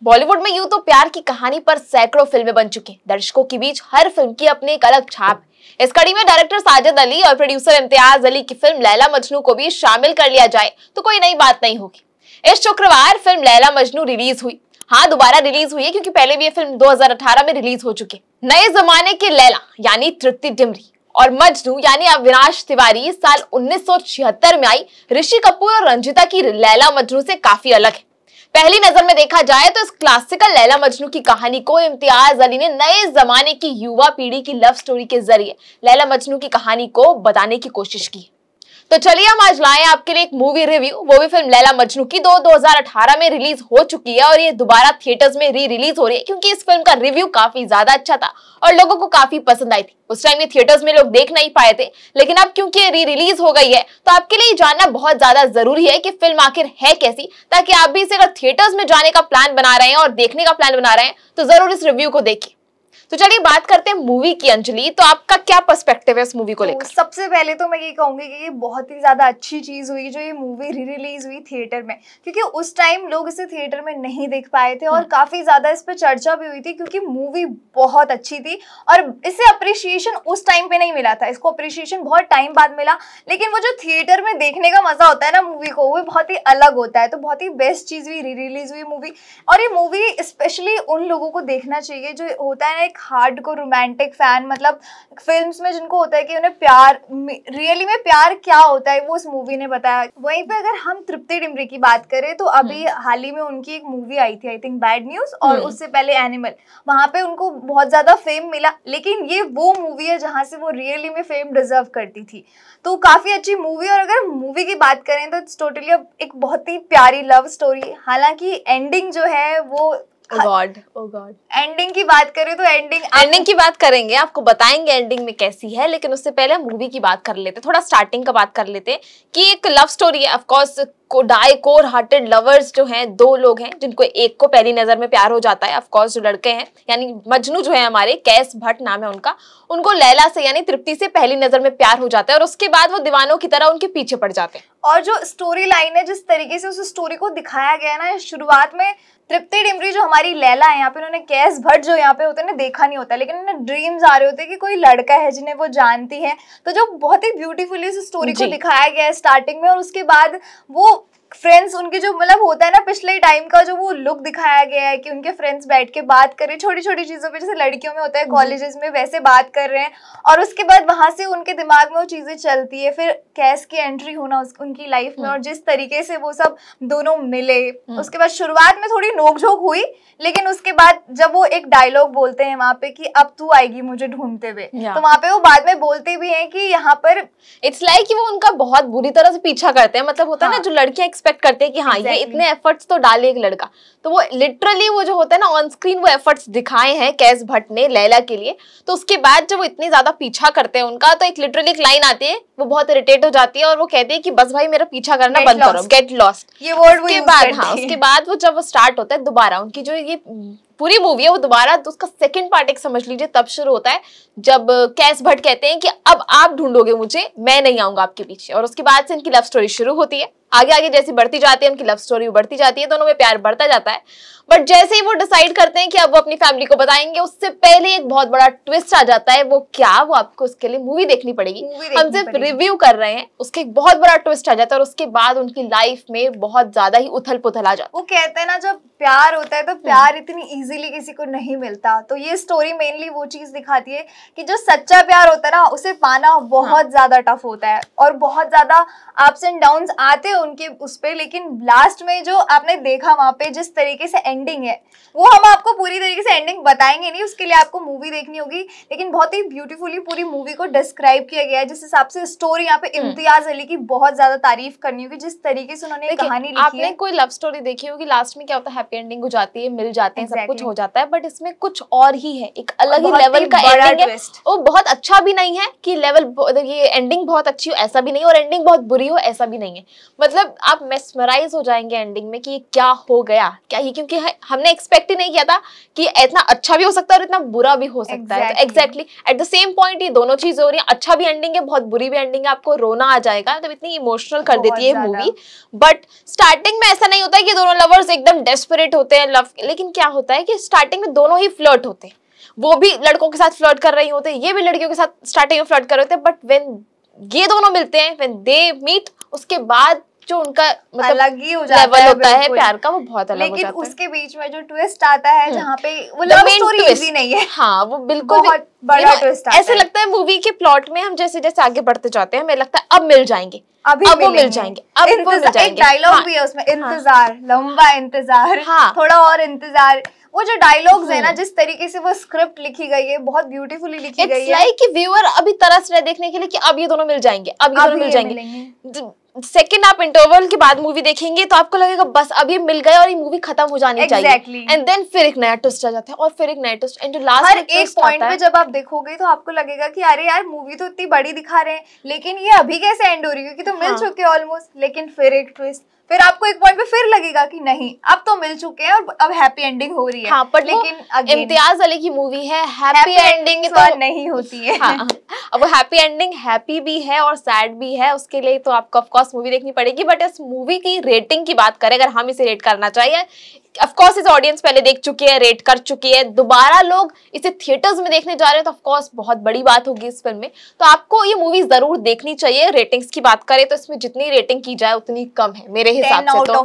बॉलीवुड में यूं तो प्यार की कहानी पर सैकड़ों फिल्में बन चुकी। दर्शकों के बीच हर फिल्म की अपनी एक अलग छाप है। इस कड़ी में डायरेक्टर साजिद अली और प्रोड्यूसर इम्तियाज अली की फिल्म लैला मजनू को भी शामिल कर लिया जाए तो कोई नई बात नहीं होगी। इस शुक्रवार फिल्म लैला मजनू रिलीज हुई। हाँ, दोबारा रिलीज हुई है क्योंकि पहले भी ये फिल्म 2018 में रिलीज हो चुकी। नए जमाने की लैला यानी तृप्ति डिमरी और मजनू यानी अविनाश तिवारी साल 1976 में आई ऋषि कपूर और रंजिता की लैला मजनू से काफी अलग है। पहली नजर में देखा जाए तो इस क्लासिकल लैला मजनू की कहानी को इम्तियाज अली ने नए जमाने की युवा पीढ़ी की लव स्टोरी के जरिए लैला मजनू की कहानी को बताने की कोशिश की। तो चलिए हम आज लाए आपके लिए एक मूवी रिव्यू, वो भी फिल्म लैला मजनू की 2018 में रिलीज हो चुकी है और ये दोबारा थिएटर्स में रिलीज हो रही है क्योंकि इस फिल्म का रिव्यू काफी ज्यादा अच्छा था और लोगों को काफी पसंद आई थी। उस टाइम ये थिएटर्स में लोग देख नहीं पाए थे, लेकिन अब क्योंकि ये रिलीज हो गई है तो आपके लिए जानना बहुत ज्यादा जरूरी है कि फिल्म आखिर है कैसी, ताकि आप भी इसे अगर थिएटर्स में जाने का प्लान बना रहे हैं और देखने का प्लान बना रहे हैं तो जरूर इस रिव्यू को देखिए। तो चलिए बात करते हैं मूवी की। अंजलि, तो आपका क्या पर्सपेक्टिव है इस मूवी को लेकर? सबसे पहले तो मैं ये कहूंगी कि ये बहुत ही ज्यादा अच्छी चीज हुई जो ये मूवी रिलीज हुई थिएटर में, क्योंकि उस टाइम लोग इसे थिएटर में नहीं देख पाए थे और काफी ज्यादा इस पे चर्चा भी हुई थी क्योंकि मूवी बहुत अच्छी थी और इसे अप्रिशिएशन उस टाइम पे नहीं मिला था, इसको अप्रिशिएशन बहुत टाइम बाद मिला। लेकिन वो जो थिएटर में देखने का मजा होता है ना मूवी को, वो बहुत ही अलग होता है। तो बहुत ही बेस्ट चीज हुई रिलीज हुई मूवी, और ये मूवी स्पेशली उन लोगों को देखना चाहिए जो होता है ना एक हार्ड को रोमांटिक फैन, मतलब फिल्म्स में जिनको होता है कि उन्हें प्यार रियली में प्यार क्या होता है वो उस मूवी ने बताया। वहीं पे अगर हम तृप्ति डिमरी की बात करें तो अभी हाल ही में उनकी एक मूवी आई थी, आई थिंक बैड न्यूज, और उससे पहले एनिमल, वहां पे उनको बहुत ज्यादा फेम मिला। लेकिन ये वो मूवी है जहां से वो रियली में फेम डिजर्व करती थी। तो काफी अच्छी मूवी। और अगर मूवी की बात करें तो इट्स टोटली एक बहुत ही प्यारी लव स्टोरी। हालांकि एंडिंग जो है वो गॉड एंडिंग की बात करें तो एंडिंग की बात करेंगे, आपको बताएंगे एंडिंग में कैसी है, लेकिन उससे पहले मूवी की बात कर लेते, थोड़ा स्टार्टिंग का बात कर लेते कि एक लव स्टोरी है। Of course core hearted lovers जो हैं, दो लोग हैं जिनको एक को पहली नजर में प्यार हो जाता है। ऑफ कोर्स जो लड़के हैं यानी मजनू जो है हमारे, कैस भट्ट नाम है उनका, उनको लैला से यानी तृप्ति से पहली नजर में प्यार हो जाता है और उसके बाद वो दीवानों की तरह उनके पीछे पड़ जाते हैं। और जो स्टोरी लाइन है, जिस तरीके से उस स्टोरी को दिखाया गया है ना, शुरुआत में तृप्ति डिमरी जो हमारी लैला है, यहाँ पे उन्होंने कैस भट्ट जो यहाँ पे होते हैं ना देखा नहीं होता, लेकिन उन्हें ड्रीम्स आ रहे होते हैं कि कोई लड़का है जिन्हें वो जानती है। तो जो बहुत ही ब्यूटीफुली उस स्टोरी को दिखाया गया है स्टार्टिंग में, और उसके बाद वो फ्रेंड्स उनके जो मतलब होता है ना पिछले टाइम का जो वो लुक दिखाया गया है कि उनके फ्रेंड्स बैठ के बात कर रहे हैं छोटी छोटी चीजों पे, जैसे लड़कियों में होता है कॉलेजेस में, वैसे बात कर रहे हैं। और उसके बाद वहां से उनके दिमाग में वो चीजें चलती है, फिर कैस की एंट्री होना उनकी लाइफ में और जिस तरीके से वो सब दोनों मिले। उसके बाद शुरुआत में थोड़ी नोकझोंक हुई, लेकिन उसके बाद जब वो एक डायलॉग बोलते हैं वहां पे कि अब तू आएगी मुझे ढूंढते हुए, तो वहां पे वो बाद में बोलते भी हैं कि यहाँ पर इट्स लाइक कि वो उनका बहुत बुरी तरह से पीछा करते हैं। मतलब होता है ना जो लड़कियां एक्सपेक्ट करते हैं कि हाँ ये इतने एफर्ट्स तो डाले एक लड़का, तो वो लिटरली वो जो होता है ना ऑन स्क्रीन वो एफर्ट्स दिखाए हैं कैस भट्ट ने लैला के लिए। तो उसके बाद जब वो इतनी ज्यादा पीछा करते हैं उनका, तो एक लिटरली एक लाइन आती है, वो बहुत इरिटेट हो जाती है और वो कहते हैं कि बस भाई मेरा पीछा करना बंद करो, गेट लॉस्ट, ये वर्ड उसके बाद उसके बाद वो जब वो स्टार्ट होता है दोबारा, उनकी जो ये पूरी मूवी है वो दोबारा, तो उसका सेकंड पार्ट एक समझ लीजिए तब शुरू होता है जब कैस भट्ट कहते हैं कि अब आप ढूंढोगे मुझे, मैं नहीं आऊंगा आपके पीछे। और उसके बाद से इनकी लव स्टोरी शुरू होती है। आगे आगे जैसी बढ़ती जाती है उनकी लव स्टोरी बढ़ती जाती है, दोनों में प्यार बढ़ता जाता है। बट जैसे ही वो डिसाइड करते हैं कि अब वो अपनी फैमिली को बताएंगे, उससे पहले एक बहुत बड़ा ट्विस्ट आ जाता है। वो क्या, वो आपको उसके लिए मूवी देखनी पड़ेगी, हम सिर्फ रिव्यू कर रहे हैं। उसके एक बहुत बड़ा ट्विस्ट आ जाता है और उसके बाद उनकी लाइफ में बहुत ज्यादा ही उथल पुथल आ जाता है। वो कहते हैं ना जब प्यार होता है तो प्यार इतनी इजीली किसी को नहीं मिलता। तो ये स्टोरी मेनली वो चीज दिखाती है कि जो सच्चा प्यार होता है ना उसे पाना बहुत ज्यादा टफ होता है और बहुत ज्यादा अप्स एंड डाउन्स आते हैं उनके उस पे। लेकिन लास्ट में जो आपने देखा वहां पे जिस तरीके से एंडिंग है, वो हम आपको पूरी तरीके से एंडिंग बताएंगे नहीं, उसके लिए आपको मूवी देखनी होगी। लेकिन बहुत ही ब्यूटीफुली पूरी मूवी को डिस्क्राइब किया गया है, जिस हिसाब से स्टोरी यहाँ पे इम्तियाज अली की बहुत ज्यादा तारीफ करनी होगी, जिस तरीके से उन्होंने कहानी लिखी है। आपने कोई लव स्टोरी देखी होगी, लास्ट में क्या होता है, हैप्पी एंडिंग हो जाती है, मिल जाते हैं, सब कुछ हो जाता है, बट इसमें कुछ और ही है, एक अलग ही बहुत लेवल ही का बड़ा एंडिंग है। twist। वो बहुत अच्छा भी नहीं है कि ये एंडिंग बहुत अच्छी हो ऐसा भी नहीं, और एंडिंग बहुत बुरी हो ऐसा भी नहीं है। मतलब आप मेस्मराइज हो जाएंगे एंडिंग में कि ये क्या हो गया, क्या ही, क्योंकि हमने एक्सपेक्ट ही नहीं किया था कि इतना अच्छा भी हो सकता है और इतना बुरा भी हो सकता है। तो exactly at the same point ये दोनों चीजें हो रही है, अच्छा भी एंडिंग है, बहुत बुरी भी एंडिंग है, आपको रोना आ जाएगा, मतलब इतनी इमोशनल कर देती है मूवी। बट स्टार्टिंग में ऐसा नहीं होता है कि दोनों लवर्स एकदम डेस्परेट होते हैं लव, लेकिन क्या होता है कि स्टार्टिंग में दोनों ही फ्लर्ट होते हैं, वो भी लड़कों के साथ फ्लर्ट कर रही होते हैं, ये भी लड़कियों के साथ स्टार्टिंग में फ्लर्ट कर रहे होते हैं, बट व्हेन ये दोनों मिलते हैं, व्हेन दे मीट, उसके बाद जो उनका मतलब अलग ही हो जाता लेवल है होता है प्यार का, वो बहुत अलग हो लेकिन जाता है। उसके बीच में जो ट्विस्ट आता है जहाँ पे वो The love main story twist, easy नहीं है, हाँ वो बिल्कुल बहुत बड़ा ट्विस्ट आता ऐसे है। लगता है मूवी के प्लॉट में हम जैसे जैसे आगे बढ़ते जाते हैं हमें लगता है अब मिल जाएंगे, अभी अब वो मिल जाएंगे, अब वो मिल जाएंगे। एक डायलॉग हाँ, भी है उसमें, इंतजार, लंबा इंतजार, हाँ, थोड़ा और इंतजार। वो जो डायलॉग्स है ना, जिस तरीके से वो स्क्रिप्ट लिखी गई है, बहुत ब्यूटीफुली लिखी गई है। इट्स लाइक कि व्यूअर अभी तरस रहे देखने के लिए कि अब ये दोनों मिल जाएंगे, अब ये दोनों मिल जाएंगे। सेकंड आप इंटरवल के बाद मूवी देखेंगे तो आपको लगेगा बस अब ये मिल गए और ये मूवी खत्म हो जानी चाहिए, एंड देन फिर एक नया ट्विस्ट आ जाता है और फिर एक नया ट्विस्ट, एंड जो लास्ट हर एक पॉइंट पे जब आप देखोगे तो आपको लगेगा कि अरे यार मूवी तो इतनी बड़ी दिखा रहे हैं, लेकिन ये अभी कैसे एंड हो रही है, क्योंकि तो मिल चुके ऑलमोस्ट, लेकिन फिर एक ट्विस्ट, फिर आपको एक पॉइंट पे फिर लगेगा कि नहीं अब तो मिल चुके हैं और अब हैप्पी एंडिंग हो रही है। हाँ, पर लेकिन इम्तियाज अली की मूवी है, हैप्पी एंडिंग तो नहीं होती है। हाँ, अब वो हैप्पी एंडिंग हैप्पी भी है और सैड भी है, उसके लिए तो आपको ऑफ कोर्स मूवी देखनी पड़ेगी। बट इस मूवी की रेटिंग की बात करें, अगर हम इसे रेट करना चाहिए, ऑफ कोर्स इस ऑडियंस पहले देख चुकी है, रेट कर चुकी है, दोबारा लोग इसे थिएटर्स में देखने जा रहे हैं तो ऑफ कोर्स बहुत बड़ी बात होगी इस फिल्म में, तो आपको ये मूवी जरूर देखनी चाहिए। रेटिंग्स की बात करें तो इसमें जितनी रेटिंग की जाए उतनी कम है मेरे हिसाब से, तो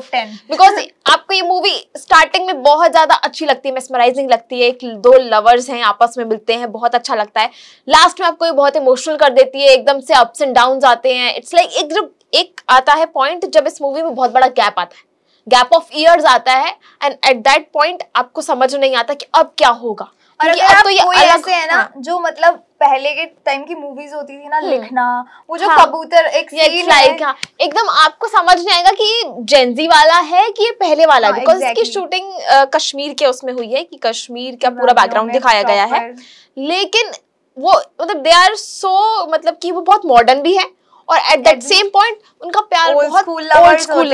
बिकॉज आपको ये मूवी स्टार्टिंग में बहुत ज्यादा अच्छी लगती है, मेस्मराइजिंग लगती है, एक दो लवर्स हैं आपस में मिलते हैं, बहुत अच्छा लगता है, लास्ट में आपको ये बहुत इमोशनल कर देती है, एकदम से अप्स एंड डाउन आते हैं। इट्स लाइक एक आता है पॉइंट जब इस मूवी में बहुत बड़ा गैप आता है, गैप ऑफ ईयर्स आता है, एंड एट दैट पॉइंट आपको समझ नहीं आता कि अब क्या होगा। और अगर अब तो ये कोई ऐसे है ना जो मतलब पहले के टाइम की मूवीज होती थी ना, लिखना, वो जो कबूतर एक सीन है, एकदम आपको समझ नहीं आएगा कि ये जेनजी वाला है कि ये पहले वाला है, बिकॉज इसकी शूटिंग कश्मीर के उसमें हुई है, कि कश्मीर का पूरा बैकग्राउंड दिखाया गया है, लेकिन वो मतलब दे आर सो, मतलब कि वो बहुत मॉडर्न भी है और एट दैट सेम पॉइंट उनका प्यार बहुत ओल्ड स्कूल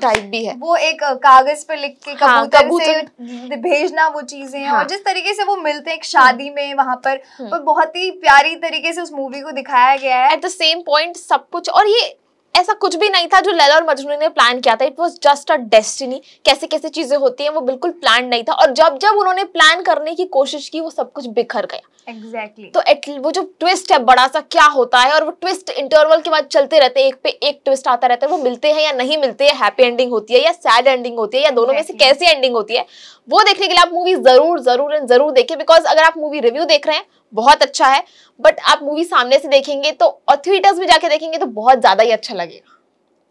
टाइप भी है। वो एक कागज पे लिख के कबूतर से भेजना वो चीजें, और जिस तरीके से वो मिलते हैं एक शादी में वहां पर, बहुत ही प्यारी तरीके से उस मूवी को दिखाया गया है। एट द सेम पॉइंट सब कुछ, और ये ऐसा कुछ भी नहीं था जो लैला और मजनू ने प्लान किया था, it was just a destiny. कैसे कैसे चीजें होती हैं वो बिल्कुल प्लान नहीं था, और जब जब उन्होंने प्लान करने की कोशिश की वो सब कुछ बिखर गया। एग्जैक्टली तो वो जो ट्विस्ट है बड़ा सा क्या होता है, और वो ट्विस्ट इंटरवल के बाद चलते रहते हैं, एक पे एक ट्विस्ट आता रहता है, वो मिलते हैं या नहीं मिलते हैं, हैप्पी एंडिंग होती है या सैड एंडिंग होती है, या दोनों में से कैसी एंडिंग होती है, वो देखने के लिए आप मूवी जरूर देखें। बिकॉज अगर आप मूवी रिव्यू देख रहे हैं बहुत अच्छा है, बट आप मूवी सामने से देखेंगे तो और थिएटर्स में जाके देखेंगे तो बहुत ज्यादा ही अच्छा लगेगा।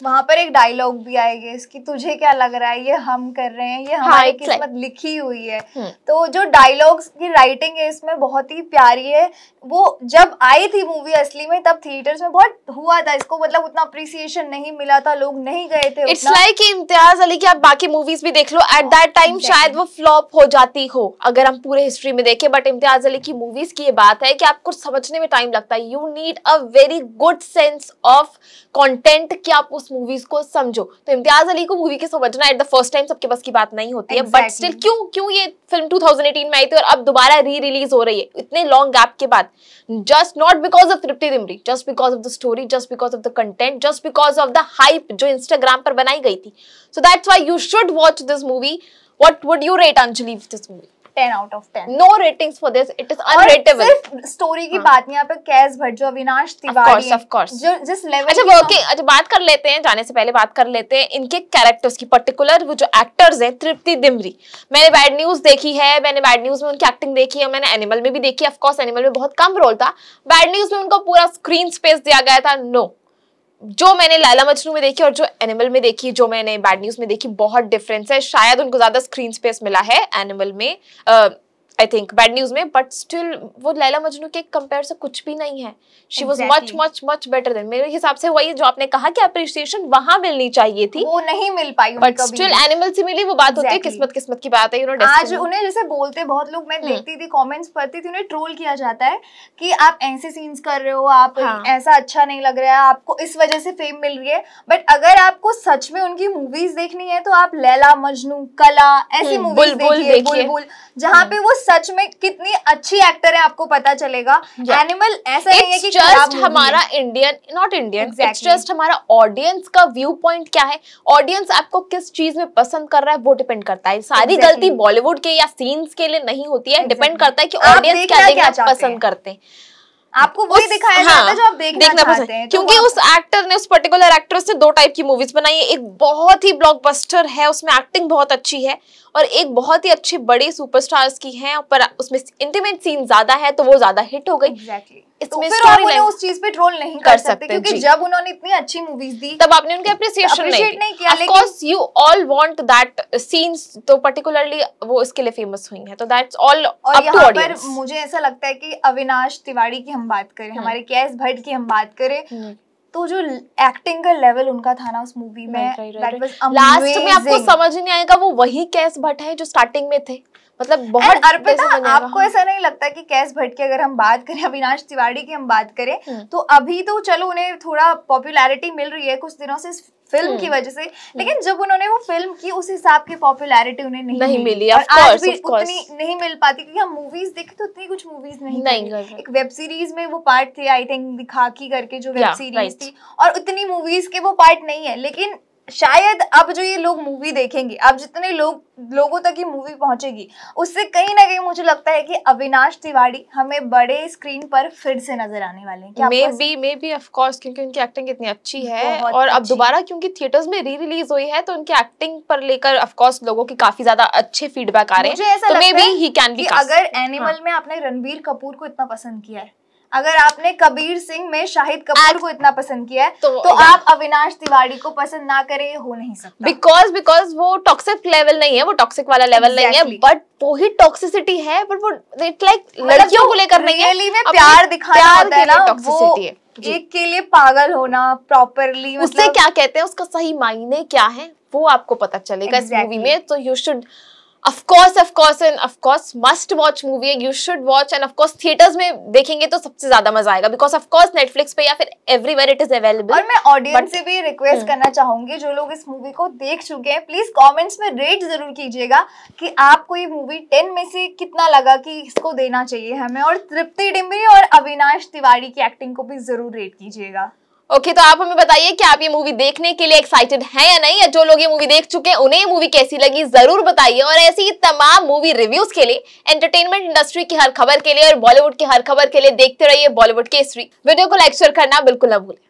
वहां पर एक डायलॉग भी आएगा इसकी, तुझे क्या लग रहा है ये हम कर रहे हैं, ये हमारी किस्मत लिखी हुई है। तो जो डायलॉग्स की राइटिंग है इसमें बहुत ही प्यारी है। वो जब आई थी मूवी असली में तब थिएटर्स में बहुत हुआ था इसको, मतलब उतना अप्रिसिएशन नहीं मिला था, लोग नहीं गए थे। इट्स लाइक इम्तियाज अली की आप बाकी मूवीज भी देख लो, एट दैट टाइम शायद वो फ्लॉप हो जाती हो अगर हम पूरे हिस्ट्री में देखें, बट इम्तियाज अली की मूवीज की ये बात है कि आपको समझने में टाइम लगता है, you need a very good sense of content कि आप उस मूवीज को समझो। तो इम्तियाज अली को मूवी के समझना एट द फर्स्ट टाइम सबके बस की बात नहीं होती है, बट स्टिल क्यों ये फिल्म 2018 में आई थी और अब दोबारा री रिलीज हो रही है इतने लॉन्ग गैप के बाद, just not because of Tripti Dimri, just because of the story, just because of the content, just because of the hype जो इंस्टाग्राम पर बनाई गई थी। So that's why you should watch this movie. What would you rate Anjali this movie? 10 out of 10. No ratings for this. It is unrateable. सिर्फ story की बात नहीं, यहाँ पे कैस भट्ट जो अविनाश तिवारी of course. जो जिस लेवल अच्छा बात कर लेते हैं, जाने से पहले बात कर लेते हैं इनके कैरेक्टर्स की, पर्टिकुलर वो जो एक्टर्स हैं। तृप्ति दिमरी, मैंने बैड न्यूज देखी है, मैंने बैड न्यूज में उनकी एक्टिंग देखी है, मैंने एनिमल में भी देखी है। ऑफ कोर्स एनिमल में बहुत कम रोल था, बैड न्यूज में उनको पूरा स्क्रीन स्पेस दिया गया था। नो, जो मैंने लैला मजनू में देखी और जो एनिमल में देखी, जो मैंने बैड न्यूज में देखी, बहुत डिफरेंस है। शायद उनको ज्यादा स्क्रीन स्पेस मिला है एनिमल में, आई थिंक बैड न्यूज में, बट स्टिल वो लैला मजनू के कंपेयर से कुछ भी नहीं है. She was much much much better than. मेरे हिसाब से वही जो आपने कहा कि अप्रिसिएशन वहां मिलनी चाहिए थी, वो नहीं मिल पाई, बट स्टिल एनिमल से मिली. वो बात होती है किस्मत की बात है, यू नो. आज उन्हें जैसे बोलते बहुत लोग, मैं देखती थी कमेंट्स पढ़ती थी, उन्हें ट्रोल किया जाता है कि आप ऐसे सीन्स कर रहे हो, आप ऐसा अच्छा नहीं लग रहा है, आपको इस वजह से फेम मिल रही है. बट अगर आपको सच में उनकी मूवीज देखनी है तो आप लैला मजनू, कला, ऐसी मूवीज देखिए, बुलबुल, जहाँ पे वो सच में कितनी अच्छी एक्टर है आपको पता चलेगा. एनिमल ऐसा नहीं है कि जस्ट हमारा Indian, not Indian, it's just हमारा ऑडियंस का व्यू पॉइंट क्या है. ऑडियंस आपको किस चीज में पसंद कर रहा है वो डिपेंड करता है. सारी गलती बॉलीवुड के या सीन्स के लिए नहीं होती है, डिपेंड करता है कि ऑडियंस क्या देखना पसंद करते हैं. आपको वही दिखाया जाता है जो आप देखना चाहते हैं. क्योंकि उस एक्टर ने, उस पर्टिकुलर एक्ट्रेस ने 2 टाइप की मूवीज बनाई है. एक बहुत ही ब्लॉकबस्टर है, उसमें एक्टिंग बहुत अच्छी है, और एक बहुत ही अच्छे बड़े सुपरस्टार्स की है, पर उसमें इंटीमेट सीन ज्यादा है तो वो ज्यादा हिट हो गई. एग्जैक्टली. इसमें स्टोरी लाइन उस चीज पे ट्रोल नहीं कर सकते क्योंकि जब उन्होंने इतनी अच्छी मूवीज दी तब आपने उनके अप्रिसिएशन नहीं किया. Of course you all want that scenes, तो पर्टिकुलरली वो इसके लिए फेमस हुई है, तो that's all up to audience. मुझे ऐसा लगता है कि अविनाश तिवारी की हम बात करें, हमारे केएस भट्ट की हम बात करें, तो जो एक्टिंग का लेवल उनका था ना उस मूवी में, दैट वाज अमेजिंग. लास्ट में आपको समझ नहीं आएगा वो वही केएस भट्ट है जो स्टार्टिंग में थे. मतलब बहुत. अर्पिता, आपको ऐसा नहीं लगता कि केएस भट्ट की अगर हम बात करें, अविनाश तिवारी की हम बात करें, तो अभी तो चलो उन्हें थोड़ा पॉपुलैरिटी मिल रही है कुछ दिनों से फिल्म की वजह से, लेकिन जब उन्होंने वो फिल्म की उस हिसाब की पॉपुलैरिटी उन्हें नहीं मिली. और आज भी उतनी नहीं मिल पाती क्योंकि हम मूवीज देखे तो उतनी कुछ मूवीज नहीं. एक वेब सीरीज में वो पार्ट थे, आई थिंक खाकी करके जो वेब सीरीज थी, और उतनी मूवीज के वो पार्ट नहीं है. लेकिन शायद अब जो ये लोग मूवी देखेंगे, अब जितने लोगों तक ये मूवी पहुंचेगी, उससे कहीं ना कहीं मुझे लगता है कि अविनाश तिवारी हमें बड़े स्क्रीन पर फिर से नजर आने वाले हैं. मे बी ऑफ कोर्स, क्योंकि उनकी एक्टिंग इतनी अच्छी है, और अब दोबारा क्योंकि थिएटर्स में री रिलीज हुई है तो उनकी एक्टिंग पर लेकर ऑफ कोर्स लोगों की काफी ज्यादा अच्छे फीडबैक आ रहे हैं. मुझे ऐसा लगता है कि अगर एनिमल में आपने रणबीर कपूर को इतना पसंद किया है, अगर आपने कबीर सिंह में शाहिद कपूर को इतना पसंद किया है, तो आप अविनाश तिवारी को पसंद ना करें, हो नहीं सकता. बिकॉज वो टॉक्सिक लेवल नहीं है, वो टॉक्सिक वाला लेवल नहीं है, बट वो ही टॉक्सिसिटी है, बट वो इट लाइक लड़कियों को लेकर नहीं है. रियली में प्यार दिखाना होता है ना, टॉक्सिसिटी है. एक के लिए पागल होना प्रॉपरली, उससे क्या कहते हैं, उसका सही मायने क्या है वो आपको पता चलेगा इस मूवी में. तो you should of course must watch movie, you should watch, and of course theaters में देखेंगे तो सबसे ज्यादा मजा आएगा, because of course Netflix पे या फिर everywhere it is available. और मैं ऑडियंस से भी रिक्वेस्ट करना चाहूंगी, जो लोग इस मूवी को देख चुके हैं, प्लीज कमेंट्स में रेट जरूर कीजिएगा कि आपको ये मूवी 10 में से कितना लगा कि इसको देना चाहिए हमें, और तृप्ति डिम्बरी और अविनाश तिवारी की एक्टिंग को भी जरूर रेट कीजिएगा. ओके, तो आप हमें बताइए कि आप ये मूवी देखने के लिए एक्साइटेड हैं या नहीं, या जो लोग ये मूवी देख चुके हैं उन्हें ये मूवी कैसी लगी जरूर बताइए. और ऐसी तमाम मूवी रिव्यूज के लिए, एंटरटेनमेंट इंडस्ट्री की हर खबर के लिए और बॉलीवुड की हर खबर के लिए देखते रहिए बॉलीवुड केसरी. वीडियो को लाइक शेयर करना बिल्कुल न भूलें.